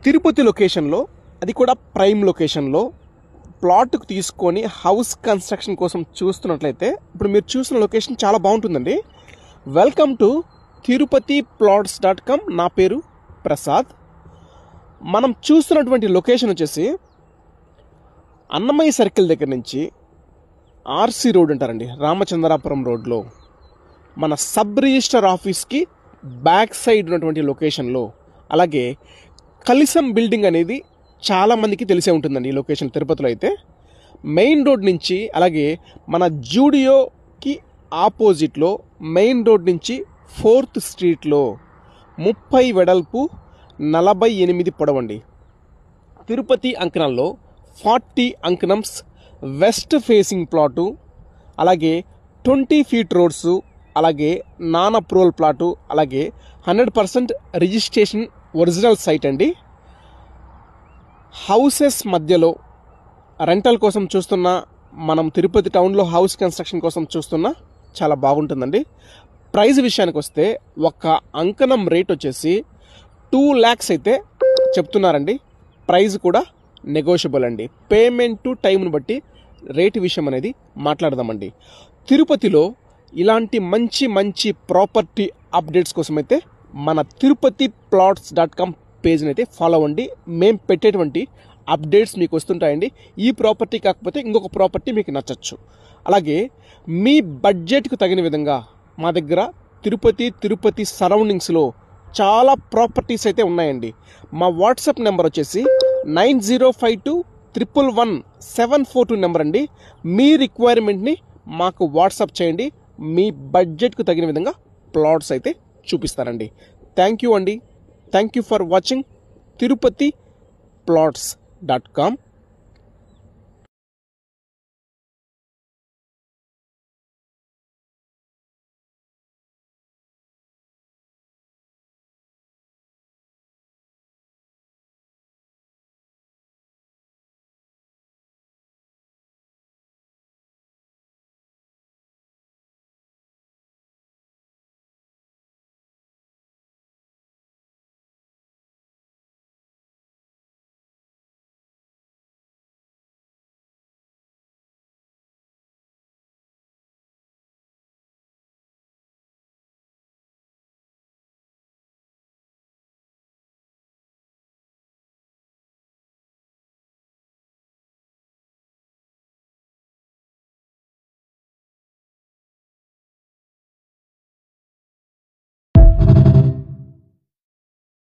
తిరుపతి లొకేషన్లో, అది కూడా ప్రైమ్ లొకేషన్లో ప్లాట్కు తీసుకొని హౌస్ కన్స్ట్రక్షన్ కోసం చూస్తున్నట్లయితే ఇప్పుడు మీరు చూసిన లొకేషన్ చాలా బాగుంటుందండి. Welcome to Tirupati plots.com. నా పేరు ప్రసాద్. మనం చూస్తున్నటువంటి లొకేషన్ వచ్చేసి అన్నమయ్య సర్కిల్ దగ్గర నుంచి ఆర్సీ రోడ్ అంటారండి, రామచంద్రాపురం రోడ్లో మన సబ్ రిజిస్టర్ ఆఫీస్కి బ్యాక్ సైడ్ ఉన్నటువంటి లొకేషన్లో, అలాగే కలిసం బిల్డింగ్ అనేది చాలామందికి తెలిసే ఉంటుందండి ఈ లొకేషన్ తిరుపతిలో అయితే. మెయిన్ రోడ్ నుంచి, అలాగే మన జూడియోకి ఆపోజిట్లో మెయిన్ రోడ్ నుంచి 4th స్ట్రీట్లో 30 వెడల్పు 48 పొడవండి. తిరుపతి అంకణంలో 40 అంకణమ్స్ వెస్ట్ ఫేసింగ్ ప్లాటు, అలాగే 20 ఫీట్ రోడ్స్, అలాగే నాన్ అప్రూవల్ ప్లాటు, అలాగే 100% రిజిస్ట్రేషన్ ఒరిజినల్ సైట్ అండి. హౌసెస్ మధ్యలో రెంటల్ కోసం చూస్తున్న, మనం తిరుపతి టౌన్లో హౌస్ కన్స్ట్రక్షన్ కోసం చూస్తున్న చాలా బాగుంటుందండి. ప్రైస్ విషయానికి వస్తే ఒక అంకణం రేట్ వచ్చేసి 2 lakhs అయితే చెప్తున్నారండి. ప్రైస్ కూడా నెగోషియబుల్ అండి. పేమెంట్ టు టైంను బట్టి రేటు విషయం అనేది మాట్లాడదామండి. తిరుపతిలో ఇలాంటి మంచి మంచి ప్రాపర్టీ అప్డేట్స్ కోసం అయితే మన తిరుపతి plots.com పేజ్ని అయితే ఫాలో అవ్వండి. మేము పెట్టేటువంటి అప్డేట్స్ మీకు వస్తుంటాయండి. ఈ ప్రాపర్టీ కాకపోతే ఇంకొక ప్రాపర్టీ మీకు నచ్చచ్చు. అలాగే మీ బడ్జెట్కు తగిన విధంగా మా దగ్గర తిరుపతి సరౌండింగ్స్లో చాలా ప్రాపర్టీస్ అయితే ఉన్నాయండి. మా వాట్సాప్ నెంబర్ వచ్చేసి 9052111742 నెంబర్ అండి. మీ రిక్వైర్మెంట్ని మాకు వాట్సాప్ చేయండి. మీ బడ్జెట్కు తగిన విధంగా ప్లాట్స్ అయితే చూపిస్తారండి. థ్యాంక్ యూ అండి. Thank you for watching Tirupati plots.com.